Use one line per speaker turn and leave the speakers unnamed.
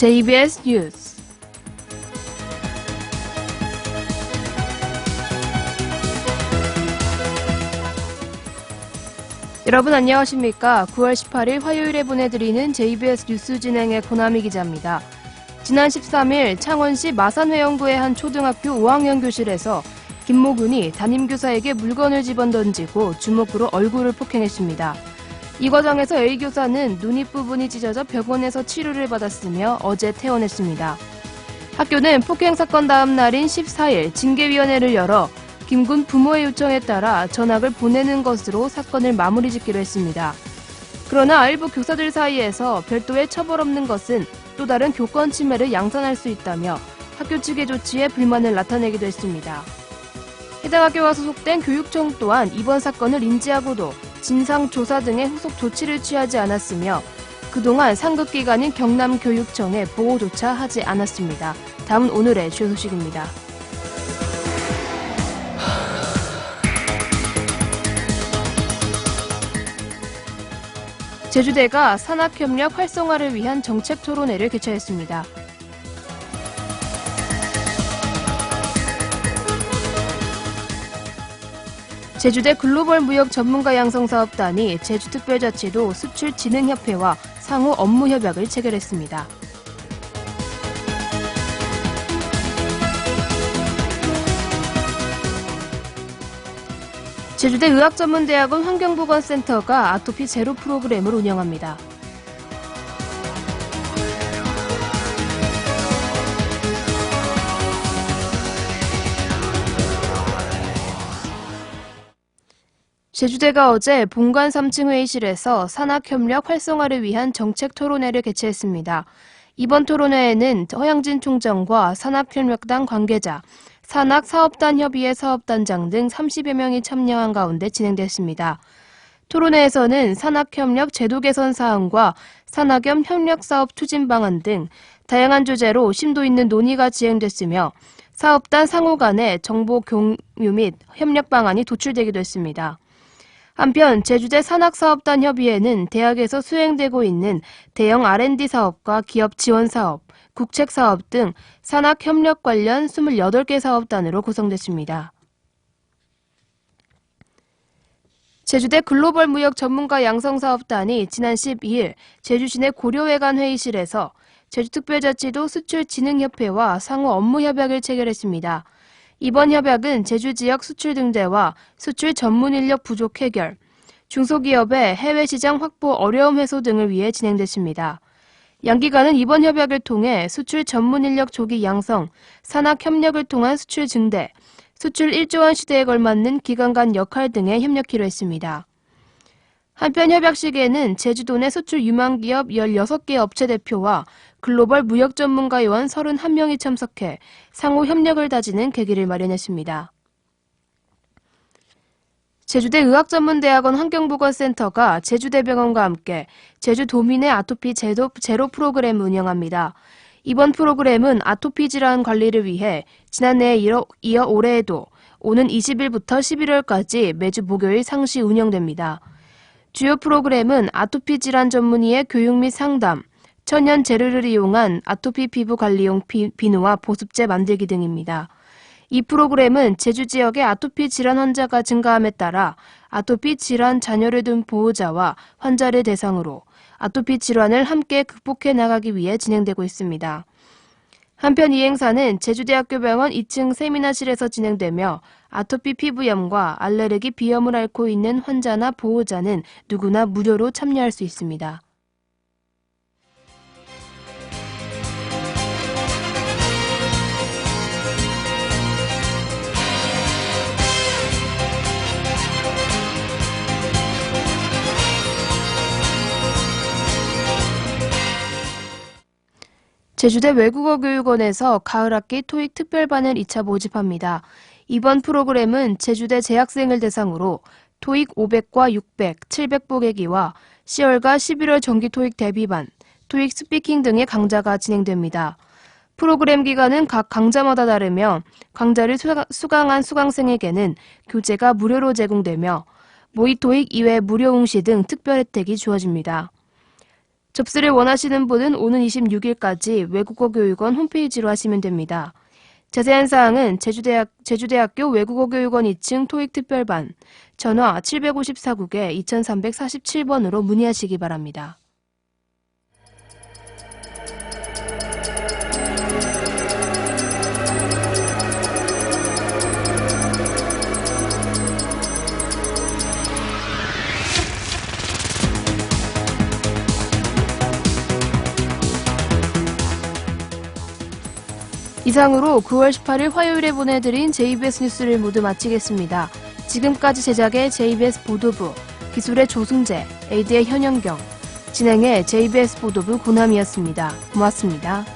JBS 뉴스 여러분 안녕하십니까? 9월 18일 화요일에 보내드리는 JBS 뉴스 진행의 고나미 기자입니다. 지난 13일 창원시 마산회원구의 한 초등학교 5학년 교실에서 김모균이 담임교사에게 물건을 집어던지고 주먹으로 얼굴을 폭행했습니다. 이 과정에서 A교사는 눈 윗부분이 찢어져 병원에서 치료를 받았으며 어제 퇴원했습니다. 학교는 폭행 사건 다음 날인 14일 징계위원회를 열어 김군 부모의 요청에 따라 전학을 보내는 것으로 사건을 마무리 짓기로 했습니다. 그러나 일부 교사들 사이에서 별도의 처벌 없는 것은 또 다른 교권 침해를 양산할 수 있다며 학교 측의 조치에 불만을 나타내기도 했습니다. 해당 학교가 소속된 교육청 또한 이번 사건을 인지하고도 진상조사 등의 후속 조치를 취하지 않았으며 그동안 상급기관인 경남교육청에 보고조차 하지 않았습니다. 다음은 오늘의 주요 소식입니다. 제주대가 산학협력 활성화를 위한 정책 토론회를 개최했습니다. 제주대 글로벌 무역 전문가 양성사업단이 제주특별자치도 수출진흥협회와 상호 업무 협약을 체결했습니다. 제주대 의학전문대학원 환경보건센터가 아토피 제로 프로그램을 운영합니다. 제주대가 어제 본관 3층 회의실에서 산학협력 활성화를 위한 정책 토론회를 개최했습니다. 이번 토론회에는 허양진 총장과 산학협력단 관계자, 산학사업단협의회 사업단장 등 30여 명이 참여한 가운데 진행됐습니다. 토론회에서는 산학협력 제도 개선 사항과 산학염 협력사업 추진 방안 등 다양한 주제로 심도 있는 논의가 진행됐으며 사업단 상호 간의 정보 공유 및 협력 방안이 도출되기도 했습니다. 한편 제주대 산학사업단협의회는 대학에서 수행되고 있는 대형 R&D 사업과 기업 지원 사업, 국책 사업 등 산학협력 관련 28개 사업단으로 구성됐습니다. 제주대 글로벌 무역 전문가 양성사업단이 지난 12일 제주시내 고려회관 회의실에서 제주특별자치도 수출진흥협회와 상호 업무협약을 체결했습니다. 이번 협약은 제주지역 수출등재와 수출 전문인력 부족 해결, 중소기업의 해외시장 확보 어려움 해소 등을 위해 진행됐습니다. 양기관은 이번 협약을 통해 수출 전문인력 조기 양성, 산학협력을 통한 수출 증대, 수출 1조 원 시대에 걸맞는 기관 간 역할 등에 협력키로 했습니다. 한편 협약식에는 제주도 내 수출 유망기업 16개 업체 대표와 글로벌 무역 전문가 요원 31명이 참석해 상호 협력을 다지는 계기를 마련했습니다. 제주대 의학전문대학원 환경보건센터가 제주대병원과 함께 제주도민의 아토피 제로 프로그램을 운영합니다. 이번 프로그램은 아토피 질환 관리를 위해 지난해에 이어 올해에도 오는 20일부터 11월까지 매주 목요일 상시 운영됩니다. 주요 프로그램은 아토피 질환 전문의의 교육 및 상담, 천연 재료를 이용한 아토피 피부 관리용 비누와 보습제 만들기 등입니다. 이 프로그램은 제주 지역의 아토피 질환 환자가 증가함에 따라 아토피 질환 자녀를 둔 보호자와 환자를 대상으로 아토피 질환을 함께 극복해 나가기 위해 진행되고 있습니다. 한편 이 행사는 제주대학교 병원 2층 세미나실에서 진행되며 아토피 피부염과 알레르기 비염을 앓고 있는 환자나 보호자는 누구나 무료로 참여할 수 있습니다. 제주대 외국어교육원에서 가을 학기 토익 특별반을 2차 모집합니다. 이번 프로그램은 제주대 재학생을 대상으로 토익 500과 600, 700보개기와 10월과 11월 정기 토익 대비반, 토익 스피킹 등의 강좌가 진행됩니다. 프로그램 기간은 각 강좌마다 다르며 강좌를 수강한 수강생에게는 교재가 무료로 제공되며 모의 토익 이외 무료 응시 등 특별 혜택이 주어집니다. 접수를 원하시는 분은 오는 26일까지 외국어교육원 홈페이지로 하시면 됩니다. 자세한 사항은 제주대학교 외국어교육원 2층 토익 특별반, 전화 754국에 2347번으로 문의하시기 바랍니다. 이상으로 9월 18일 화요일에 보내드린 JBS 뉴스를 모두 마치겠습니다. 지금까지 제작의 JBS 보도부, 기술의 조승재, 에이드의 현영경, 진행의 JBS 보도부 고남이었습니다. 고맙습니다.